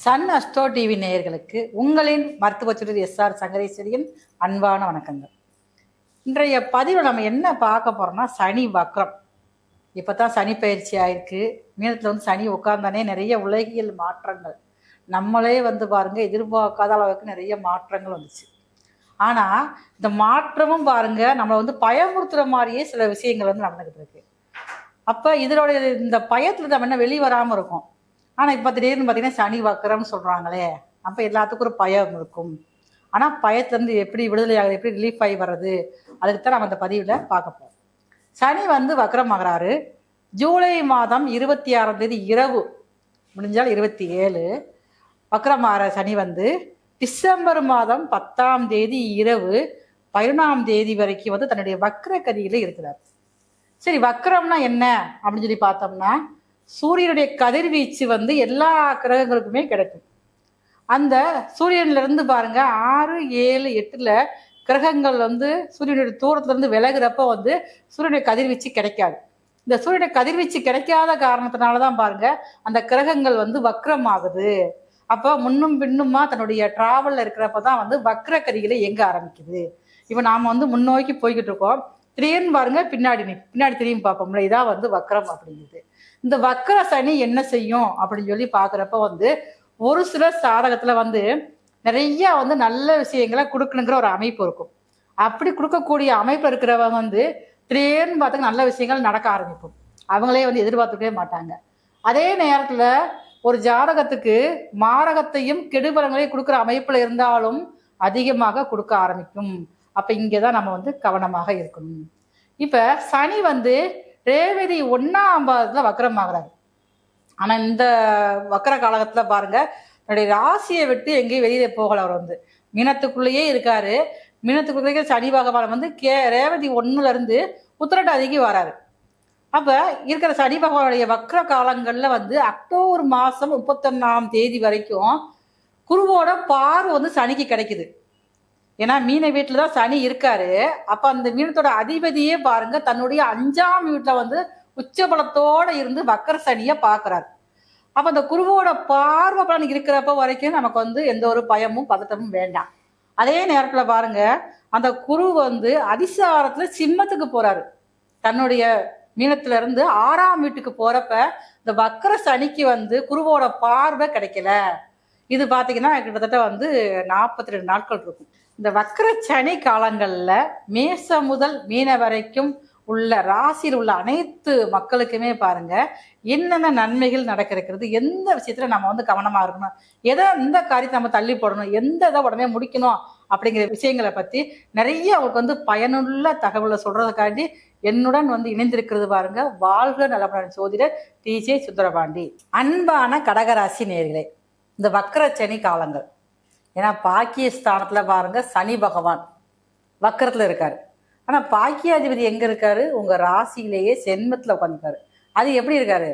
Sun astro TV நேயர்களுக்கு உங்களின் மருத்துவ சுடர் எஸ்ஆர் சங்கரேஸ்வரியின் அன்பான வணக்கங்கள். இன்றைய பதிவில் நம்ம என்ன பார்க்க போறோம்னா சனி வக்ரம். இப்போதான் சனி பயிற்சி ஆயிருக்கு. மீனத்தில் வந்து சனி உட்கார்ந்தானே நிறைய உலகியல் மாற்றங்கள் நம்மளே வந்து பாருங்க எதிர்பார்க்காத அளவுக்கு நிறைய மாற்றங்கள் வந்துச்சு. ஆனால் இந்த மாற்றமும் பாருங்க நம்மளை வந்து பயமுறுத்துற மாதிரியே சில விஷயங்கள் வந்து நடந்துகிட்டு இருக்கு. அப்போ இதனுடைய இந்த பயத்துல நம்ம என்ன வெளியே வராமல் இருக்கும். ஆனால் இப்போ திடீர்னு பார்த்தீங்கன்னா சனி வக்கரம்னு சொல்கிறாங்களே, அப்போ எல்லாத்துக்கும் ஒரு பயம் இருக்கும். ஆனால் பயத்துலேருந்து எப்படி விடுதலை ஆகுது, எப்படி ரிலீஃப் ஆகி வர்றது, அதுக்கு தான் நம்ம இந்த பதிவில் பார்க்க போகிறோம். சனி வந்து வக்கரம் ஆகிறாரு. ஜூலை மாதம் 26 இரவு முடிஞ்சால் 27 வக்கரமாகிற சனி வந்து டிசம்பர் மாதம் 10 இரவு 11 வரைக்கும் வந்து தன்னுடைய வக்கர கதியில் இருக்கிறார். சரி, வக்கரம்னா என்ன அப்படின்னு சொல்லி பார்த்தோம்னா, சூரியனுடைய கதிர்வீச்சு வந்து எல்லா கிரகங்களுக்குமே கிடைக்கும். அந்த சூரியன்ல இருந்து பாருங்க 6, 7, 8 கிரகங்கள் வந்து சூரியனுடைய தூரத்துல இருந்து விலகுறப்ப வந்து சூரியனுடைய கதிர்வீச்சு கிடைக்காது. இந்த சூரியனுடைய கதிர்வீச்சு கிடைக்காத காரணத்தினாலதான் பாருங்க அந்த கிரகங்கள் வந்து வக்ரம் ஆகுது. அப்போ முன்னும் பின்னுமா தன்னுடைய டிராவல்ல இருக்கிறப்பதான் வந்து வக்ர கதிகளை எங்க ஆரம்பிக்குது. இப்ப நாம வந்து முன்னோக்கி போய்கிட்டு இருக்கோம். திடீர்னு பாருங்க பின்னாடி திரும்பி பார்ப்போம்ல, இதான் வந்து வக்ரம் அப்படிங்குது. இந்த வக்கர சனி என்ன செய்யும் அப்படின்னு சொல்லி பாக்குறப்ப வந்து ஒரு சில சாதகத்துல வந்து நிறைய வந்து நல்ல விஷயங்களை கொடுக்கணுங்கிற ஒரு அமைப்பு இருக்கும். அப்படி கொடுக்கக்கூடிய அமைப்பு இருக்கிறவங்க வந்து திடீர்னு பார்த்து நல்ல விஷயங்கள் நடக்க ஆரம்பிக்கும். அவங்களே வந்து எதிர்பார்த்துக்கவே மாட்டாங்க. அதே நேரத்துல ஒரு ஜாதகத்துக்கு மாரகத்தையும் கெடுபலங்களையும் கொடுக்குற அமைப்புல இருந்தாலும் அதிகமாக கொடுக்க ஆரம்பிக்கும். அப்ப இங்கதான் நம்ம வந்து கவனமாக இருக்கணும். இப்ப சனி வந்து ரேவதி 1ஆம் பாதத்துல வக்கரம் ஆகிறாரு. ஆனா இந்த வக்கர காலகட்டத்துல பாருங்க தன்னுடைய ராசியை விட்டு எங்கேயும் வெளியே போகல. அவர் வந்து மீனத்துக்குள்ளேயே இருக்காரு. மீனத்துக்குள்ளேயே சனி பகவான் வந்து ரேவதி 1ல இருந்து உத்திரட்டாதிக்கு வராரு. அப்ப இருக்கிற சனி பகவானுடைய வக்கர காலங்கள்ல வந்து அக்டோபர் மாசம் 31 வரைக்கும் குருவோட பார்வை வந்து சனிக்கு கிடைக்குது. ஏன்னா மீன வீட்டுல தான் சனி இருக்காரு. அப்ப அந்த மீனத்தோட அதிபதியே பாருங்க தன்னுடைய 5ஆம் வீட்டுல வந்து உச்சபலத்தோட இருந்து வக்கர சனிய பாக்குறாரு. அப்ப அந்த குருவோட பார்வை பலன் இருக்கிறப்ப வரைக்கும் நமக்கு வந்து எந்த ஒரு பயமும் பதட்டமும் வேண்டாம். அதே நேரத்துல பாருங்க அந்த குரு வந்து அதிசாரத்துல சிம்மத்துக்கு போறாரு. தன்னுடைய மீனத்துல இருந்து 6ஆம் வீட்டுக்கு போறப்ப இந்த வக்கர சனிக்கு வந்து குருவோட பார்வை கிடைக்கல. இது பாத்தீங்கன்னா கிட்டத்தட்ட வந்து 42 நாட்கள் இருக்கும். இந்த வக்கர சனி காலங்கள்ல மேசம் முதல் மீன வரைக்கும் உள்ள ராசியில் உள்ள அனைத்து மக்களுக்குமே பாருங்க என்னென்ன நன்மைகள் நடக்கிறது, எந்த விஷயத்துல நம்ம வந்து கவனமா இருக்கணும், எதை எந்த காரியத்தை நம்ம தள்ளி போடணும், எந்த இதை உடனே முடிக்கணும் அப்படிங்கிற விஷயங்களை பத்தி நிறைய அவங்களுக்கு வந்து பயனுள்ள தகவலை சொல்றதுக்காண்டி என்னுடன் வந்து இணைந்திருக்கிறது பாருங்க வாழ்க நலமுடன் ஜோதிடர் டிஜே சுந்தரபாண்டி. அன்பான கடகராசி நேயர்களே, இந்த வக்கர சனி காலங்கள், ஏன்னா பாக்கியஸ்தானத்துல பாருங்க சனி பகவான் வக்கரத்துல இருக்காரு. ஆனா பாக்கியாதிபதி எங்க இருக்காரு? உங்க ராசியிலேயே சென்மத்துல உட்காந்துருக்காரு. அது எப்படி இருக்காரு?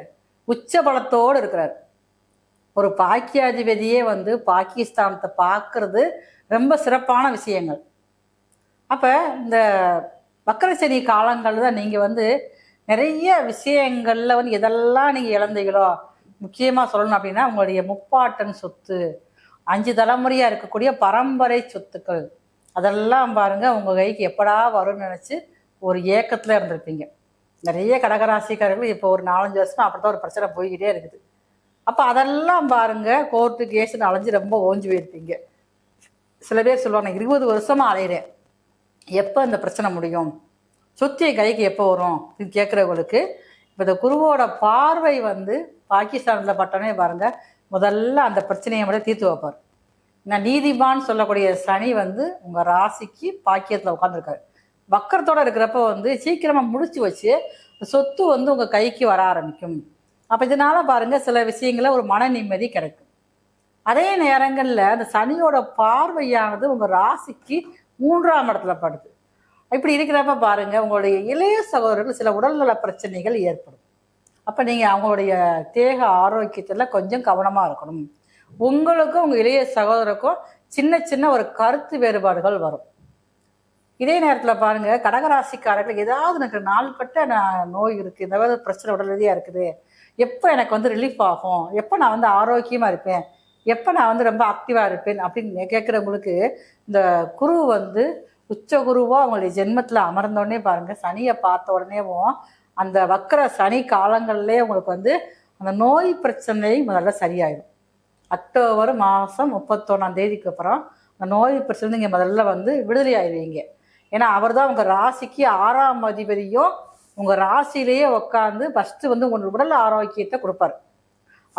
உச்ச பலத்தோடு இருக்கிறாரு. ஒரு பாக்கியாதிபதியே வந்து பாக்கியஸ்தானத்தை பார்க்கறது ரொம்ப சிறப்பான விஷயங்கள். அப்ப இந்த வக்கர சனி காலங்கள் தான் நீங்க வந்து நிறைய விஷயங்கள்ல வந்து எதெல்லாம் நீங்க இழந்தீங்களோ, முக்கியமா சொல்லணும் அப்படின்னா உங்களுடைய முப்பாட்டன் சொத்து, 5 தலைமுறையா இருக்கக்கூடிய பரம்பரை சொத்துக்கள், அதெல்லாம் பாருங்க உங்க கைக்கு எப்படா வரும்னு நினைச்சு ஒரு ஏக்கத்துல இருந்திருப்பீங்க. நிறைய கடகராசிக்காரர்கள் இப்போ ஒரு 4-5 வருஷமா அப்படித்தான் ஒரு பிரச்சனை போய்கிட்டே இருக்குது. அப்ப அதெல்லாம் பாருங்க கோர்ட்டு கேஸ்ன்னு அலைஞ்சு ரொம்ப ஓஞ்சு போயிருப்பீங்க. சில பேர் சொல்லுவாங்க 20 வருஷமா அலையிறேன், எப்போ இந்த பிரச்சனை முடியும், சொத்திய கைக்கு எப்போ வரும் இது கேட்குறவங்களுக்கு இப்போ இந்த குருவோட பார்வை வந்து பாகிஸ்தானில் பட்டனே பாருங்க முதல்ல அந்த பிரச்சனையை மட்டும் தீர்த்து வைப்பார். நான் நீதிமான் சொல்லக்கூடிய சனி வந்து உங்க ராசிக்கு பாக்கியத்துல உட்காந்துருக்காரு. வக்கரத்தோட இருக்கிறப்ப வந்து சீக்கிரமா முடிச்சு வச்சு சொத்து வந்து உங்க கைக்கு வர ஆரம்பிக்கும். அப்ப இதனால பாருங்க சில விஷயங்கள ஒரு மன நிம்மதி கிடைக்கும். அதே நேரங்கள்ல அந்த சனியோட பார்வையானது உங்க ராசிக்கு 3ஆம் இடத்துல படுது. இப்படி இருக்கிறப்ப பாருங்க உங்களுடைய இளைய சகோதரர்கள் சில உடல்நல பிரச்சனைகள் ஏற்படும். அப்ப நீங்க அவங்களுடைய தேக ஆரோக்கியத்துல கொஞ்சம் கவனமா இருக்கணும். உங்களுக்கும் உங்க இளைய சகோதரருக்கும் சின்ன சின்ன ஒரு கருத்து வேறுபாடுகள் வரும். இதே நேரத்துல பாருங்க கடகராசிக்காரர்கள் ஏதாவது எனக்கு நாள்பட்ட நோய் இருக்கு, ஏதாவது பிரச்சனை உடல் ரீதியா இருக்குது, எப்போ எனக்கு வந்து ரிலீஃப் ஆகும், எப்போ நான் வந்து ஆரோக்கியமா இருப்பேன், எப்போ நான் வந்து ரொம்ப ஆக்டிவாக இருப்பேன் அப்படின்னு கேட்குறவங்களுக்கு இந்த குரு வந்து உச்ச குருவோ அவங்களுடைய ஜென்மத்தில் அமர்ந்தோடனே பாருங்கள், சனியை பார்த்த உடனேவும் அந்த வக்கர சனி காலங்கள்லேயே உங்களுக்கு வந்து அந்த நோய் பிரச்சனை முதல்ல சரியாயிடும். அக்டோபர் மாதம் 31 அப்புறம் அந்த நோய் பிரச்சனை நீங்கள் முதல்ல வந்து விடுதலை ஆயிடுவீங்க. ஏன்னா அவர் தான் உங்கள் ராசிக்கு 6ஆம் அதிபதியும் உங்கள் ராசியிலேயே உட்காந்து ஃபஸ்ட்டு வந்து உங்கள் உடல் ஆரோக்கியத்தை கொடுப்பார்.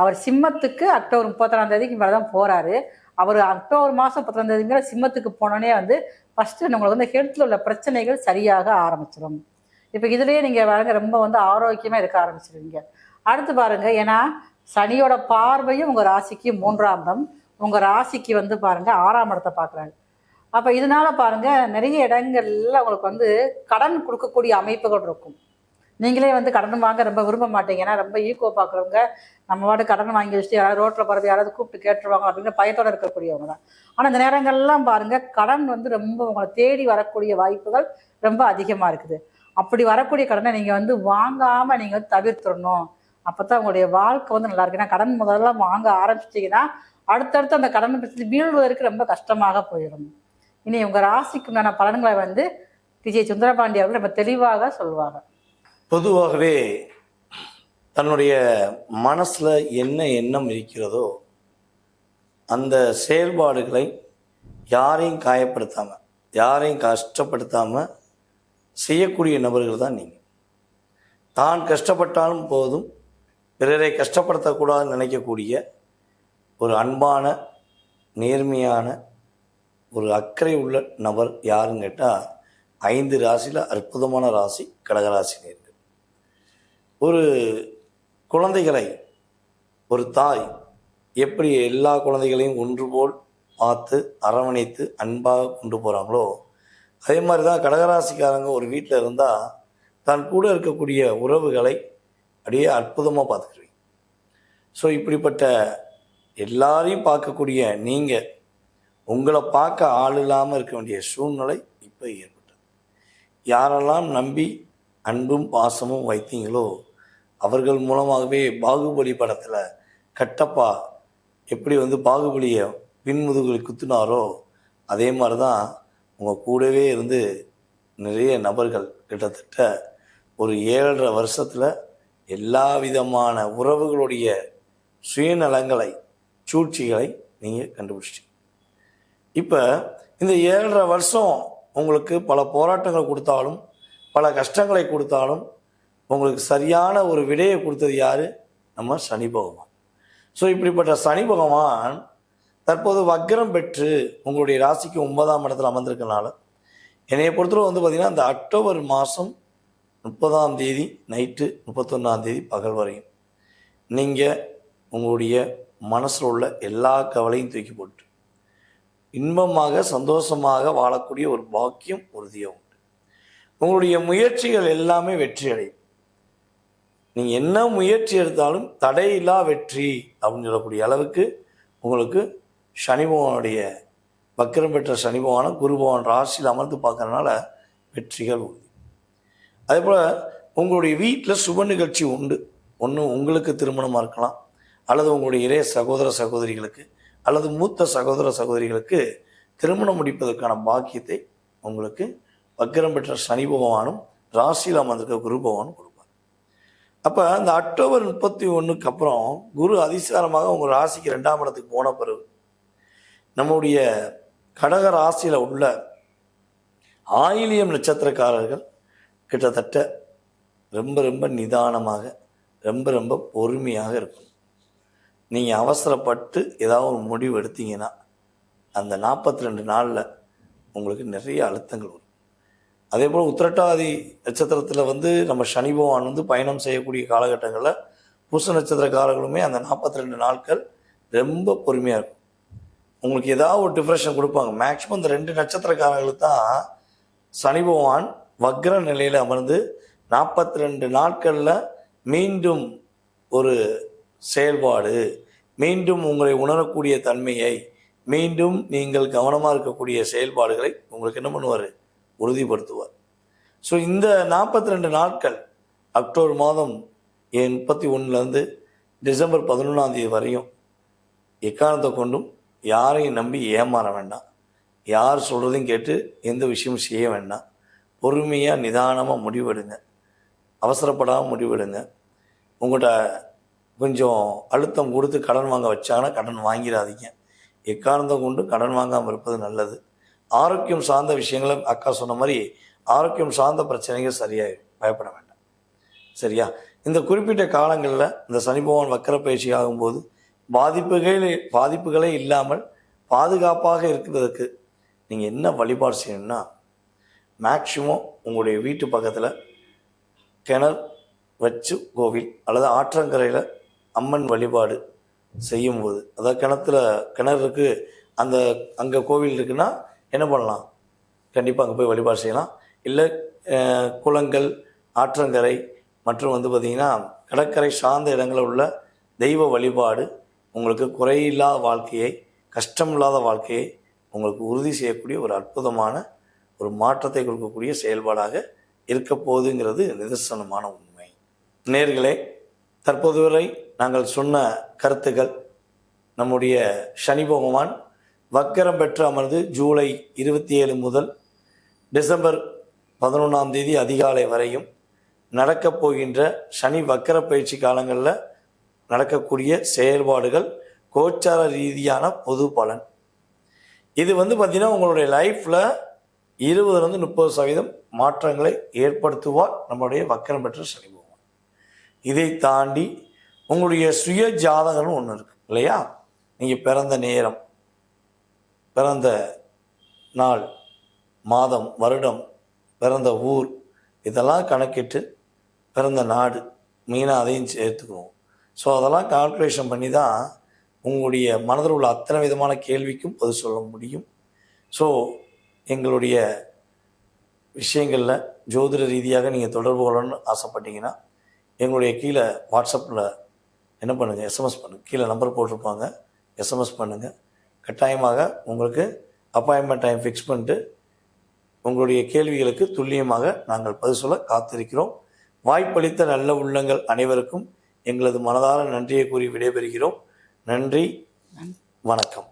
அவர் சிம்மத்துக்கு அக்டோபர் 31 மேலே தான் போகிறாரு. அவர் அக்டோபர் மாதம் 31 மேலே சிம்மத்துக்கு போனோடனே வந்து ஃபஸ்ட்டு நம்மளுக்கு வந்து ஹெல்த்தில் உள்ள பிரச்சனைகள் சரியாக ஆரம்பிச்சிடும். இப்போ இதுலேயே நீங்கள் பாருங்க ரொம்ப வந்து ஆரோக்கியமாக இருக்க ஆரம்பிச்சிருவீங்க. அடுத்து பாருங்கள், ஏன்னா சனியோட பார்வையும் உங்கள் ராசிக்கு 3ஆம் இடம், உங்கள் ராசிக்கு வந்து பாருங்கள் 6ஆம் இடத்தை பார்க்குறாங்க. அப்போ இதனால பாருங்கள் நிறைய இடங்கள்ல உங்களுக்கு வந்து கடன் கொடுக்கக்கூடிய அமைப்புகள் இருக்கும். நீங்களே வந்து கடன் வாங்க ரொம்ப விரும்ப மாட்டீங்க. ஏன்னா ரொம்ப ஈகோ பார்க்குறவங்க நம்ம வாட்டு கடன் வாங்கி வச்சுட்டு யாராவது ரோட்டில் போகிறது யாராவது கூப்பிட்டு கேட்டுருவாங்க அப்படின்னு பயத்தோடு இருக்கக்கூடியவங்க தான். ஆனால் இந்த நேரங்கள்லாம் பாருங்கள் கடன் வந்து ரொம்ப உங்களை தேடி வரக்கூடிய வாய்ப்புகள் ரொம்ப அதிகமாக இருக்குது. அப்படி வரக்கூடிய கடனை நீங்கள் வந்து வாங்காமல் நீங்கள் வந்து தவிர்த்துடணும். அப்போ தான் உங்களுடைய வாழ்க்கை வந்து நல்லா இருக்கு. ஏன்னா கடன் முதல்ல வாங்க ஆரம்பிச்சிட்டிங்கன்னா அடுத்தடுத்து அந்த கடன் பிரச்சனை வீழ்வதற்கு ரொம்ப கஷ்டமாக போயிடும். இனி உங்கள் ராசிக்கு உண்டான பலன்களை வந்து விஜய் சுந்தரபாண்டி அவர்கள் ரொம்ப தெளிவாக சொல்லுவாங்க. பொதுவாகவே தன்னுடைய மனசில் என்ன எண்ணம் இருக்கிறதோ அந்த செயல்பாடுகளை யாரையும் காயப்படுத்தாமல் யாரையும் கஷ்டப்படுத்தாமல் செய்யக்கூடிய நபர்கள் தான் நீங்கள். தான் கஷ்டப்பட்டாலும் போதும், பிறரை கஷ்டப்படுத்தக்கூடாதுன்னு நினைக்கக்கூடிய ஒரு அன்பான நேர்மையான ஒரு அக்கறை உள்ள நபர் யாருன்னு கேட்டால் 5 ராசியில் அற்புதமான ராசி கடகராசி நேர்கள். ஒரு குழந்தைகளை ஒரு தாய் எப்படி எல்லா குழந்தைகளையும் ஒன்று போல் பார்த்து அரவணைத்து அன்பாக கொண்டு போகிறாங்களோ, அதே மாதிரி தான் கடகராசிக்காரங்க ஒரு வீட்டில் இருந்தால் தான் கூட இருக்கக்கூடிய உறவுகளை அப்படியே அற்புதமாக பார்த்துக்குருவீங்க. ஸோ இப்படிப்பட்ட எல்லாரையும் பார்க்கக்கூடிய நீங்கள் உங்களை பார்க்க ஆள் இல்லாமல் இருக்க வேண்டிய சூழ்நிலை இப்போ ஏற்பட்டது. யாரெல்லாம் நம்பி அன்பும் பாசமும் வைத்தீங்களோ அவர்கள் மூலமாகவே பாகுபலி படத்தில் கட்டப்பா எப்படி வந்து பாகுபலியை பின்முதுகில் குத்துனாரோ அதே மாதிரி தான் உங்கள் கூடவே இருந்து நிறைய நபர்கள் கிட்டத்தட்ட ஒரு 7.5 வருஷத்தில் எல்லா விதமான உறவுகளுடைய சுயநலங்களை சூழ்ச்சிகளை நீங்கள் கண்டுபிடிச்சிட்டீங்க. இப்போ இந்த 7.5 வருஷம் உங்களுக்கு பல போராட்டங்கள் கொடுத்தாலும் பல கஷ்டங்களை கொடுத்தாலும் உங்களுக்கு சரியான ஒரு விடையை கொடுத்தது யார்? நம்ம சனி பகவான். ஸோ இப்படிப்பட்ட சனி பகவான் தற்போது வக்ரம் பெற்று உங்களுடைய ராசிக்கு 9ஆம் இடத்துல அமர்ந்திருக்கனால என்னைய பொறுத்தவரை வந்து பார்த்திங்கன்னா இந்த அக்டோபர் மாதம் 30ஆம் தேதி நைட்டு 31ஆம் தேதி பகல் வரையும் நீங்கள் உங்களுடைய மனசில் உள்ள எல்லா கவலையும் தூக்கி போட்டு இன்பமாக சந்தோஷமாக வாழக்கூடிய ஒரு பாக்கியம் உறுதியாக உண்டு. உங்களுடைய முயற்சிகள் எல்லாமே வெற்றி அடையும். நீங்கள் என்ன முயற்சி எடுத்தாலும் தடையில்லா வெற்றி அப்படின்னு சொல்லக்கூடிய அளவுக்கு உங்களுக்கு சனி பகவானுடைய வக்கிரம் பெற்ற சனி பகவானை குரு பகவான் ராசியில் அமர்ந்து பார்க்கறதுனால வெற்றிகள் உறுதி. அதே போல் உங்களுடைய வீட்டில் சுப நிகழ்ச்சி உண்டு. ஒன்று உங்களுக்கு திருமணமாக இருக்கலாம், அல்லது உங்களுடைய இளைய சகோதர சகோதரிகளுக்கு அல்லது மூத்த சகோதர சகோதரிகளுக்கு திருமணம் முடிப்பதற்கான பாக்கியத்தை உங்களுக்கு வக்கிரம் பெற்ற சனி பகவானும் ராசியில் அமர்ந்திருக்க குரு பகவானும் கொடுப்பார். அப்போ அந்த அக்டோபர் 31 அப்புறம் குரு அதிசாரமாக உங்கள் ராசிக்கு 2ஆம் இடத்துக்கு போன பிறகு நம்முடைய கடக ராசியில் உள்ள ஆயிலியம் நட்சத்திரக்காரர்கள் கிட்டத்தட்ட ரொம்ப ரொம்ப நிதானமாக ரொம்ப ரொம்ப பொறுமையாக இருக்கும். நீங்கள் அவசரப்பட்டு ஏதாவது ஒரு முடிவு எடுத்தீங்கன்னா அந்த 42 நாளில் உங்களுக்கு நிறைய அழுத்தங்கள் வரும். அதே போல் உத்திரட்டாதி நட்சத்திரத்தில் வந்து நம்ம சனி பகவான் வந்து பயணம் செய்யக்கூடிய காலகட்டங்களில் பூச நட்சத்திரக்காரர்களுமே அந்த 42 நாட்கள் ரொம்ப பொறுமையாக இருக்கும். உங்களுக்கு ஏதாவது ஒரு டிப்ரெஷன் கொடுப்பாங்க. மேக்ஸிமம் இந்த 2 நட்சத்திரக்காரர்களுக்கு தான் சனி பகவான் வக்ர நிலையில் அமர்ந்து 42 நாட்களில் மீண்டும் ஒரு செயல்பாடு, மீண்டும் உங்களை உணரக்கூடிய தன்மையை, மீண்டும் நீங்கள் கவனமாக இருக்கக்கூடிய செயல்பாடுகளை உங்களுக்கு என்ன பண்ணுவார்? உறுதிப்படுத்துவார். ஸோ இந்த 42 நாட்கள் அக்டோபர் மாதம் 31 டிசம்பர் 11 வரையும் எக்காரணத்தை கொண்டும் யாரையும் நம்பி ஏமாற வேண்டாம். யார் சொல்கிறதையும் கேட்டு எந்த விஷயமும் செய்ய வேண்டாம். பொறுமையாக நிதானமாக முடிவெடுங்க. அவசரப்படாமல் முடிவெடுங்க. உங்கள்கிட்ட கொஞ்சம் அழுத்தம் கொடுத்து கடன் வாங்க வச்சாங்கன்னா கடன் வாங்கிடாதீங்க. எக்காரணத்தை கொண்டு கடன் வாங்காமல் இருப்பது நல்லது. ஆரோக்கியம் சார்ந்த விஷயங்களை அக்கா சொன்ன மாதிரி ஆரோக்கியம் சார்ந்த பிரச்சனைகள் சரியாக பயப்பட வேண்டாம். சரியா? இந்த குறிப்பிட்ட காலங்களில் இந்த சனி பகவான் வக்கர பயிற்சி ஆகும்போது பாதிப்புகளே இல்லாமல் பாதுகாப்பாக இருக்கிறதுக்கு நீங்கள் என்ன வழிபாடு செய்யணும்னா, மேக்சிமம் உங்களுடைய வீட்டு பக்கத்தில் கிணறு வச்சு கோவில் அல்லது ஆற்றங்கரையில் அம்மன் வழிபாடு செய்யும்போது, அதாவது கிணறு இருக்குது, அங்கே கோவில் இருக்குன்னா என்ன பண்ணலாம், கண்டிப்பாக அங்கே போய் வழிபாடு செய்யலாம். இல்லை குளங்கள், ஆற்றங்கரை மற்றும் பார்த்திங்கன்னா கடற்கரை சார்ந்த இடங்களில் உள்ள தெய்வ வழிபாடு உங்களுக்கு குறையில்லாத வாழ்க்கையை, கஷ்டமில்லாத வாழ்க்கையை உங்களுக்கு உறுதி செய்யக்கூடிய ஒரு அற்புதமான ஒரு மாற்றத்தை கொடுக்கக்கூடிய செயல்பாடாக இருக்க போகுதுங்கிறது நிதர்சனமான உண்மை. நேயர்களே, தற்போது வரை நாங்கள் சொன்ன கருத்துக்கள், நம்முடைய சனி பகவான் வக்கரம் பெற்று அமர்ந்து ஜூலை 27 முதல் டிசம்பர் 11 அதிகாலை வரையும் நடக்கப் போகின்ற சனி வக்கர பயிற்சி காலங்களில் நடக்கக்கூடிய செயல்பாடுகள், கோச்சார ரீதியான பொது பலன். இது பார்த்திங்கன்னா உங்களுடைய லைஃப்பில் 20-30% மாற்றங்களை ஏற்படுத்துவார் நம்முடைய வக்கரம் பெற்ற சனி பகவான். இதை தாண்டி உங்களுடைய சுய ஜாதகம்னு ஒன்று இருக்குது இல்லையா? நீங்கள் பிறந்த நேரம், பிறந்த நாள், மாதம், வருடம், பிறந்த ஊர் இதெல்லாம் கணக்கிட்டு பிறந்த நாடு மெயினாக அதையும் சேர்த்துக்குவோம். ஸோ அதெல்லாம் கால்குலேஷன் பண்ணி தான் உங்களுடைய மனதில் உள்ள அத்தனை விதமான கேள்விக்கும் பதில் சொல்ல முடியும். ஸோ எங்களுடைய விஷயங்களில் ஜோதிட ரீதியாக நீங்கள் தொடர்பு கொள்ளணும்னு ஆசைப்பட்டீங்கன்னா எங்களுடைய கீழே வாட்ஸ்அப்பில் என்ன பண்ணுங்கள், எஸ்எம்எஸ் பண்ணுங்கள். கீழே நம்பர் போட்டிருப்பாங்க, எஸ்எம்எஸ் பண்ணுங்கள். கட்டாயமாக உங்களுக்கு அப்பாயின்மெண்ட் டைம் ஃபிக்ஸ் பண்ணிட்டு உங்களுடைய கேள்விகளுக்கு துல்லியமாக நாங்கள் பதில் சொல்ல காத்திருக்கிறோம். வாய்ப்பளித்த நல்ல உள்ளங்கள் அனைவருக்கும் எங்களது மனதார நன்றியை கூறி விடைபெறுகிறோம். நன்றி, வணக்கம்.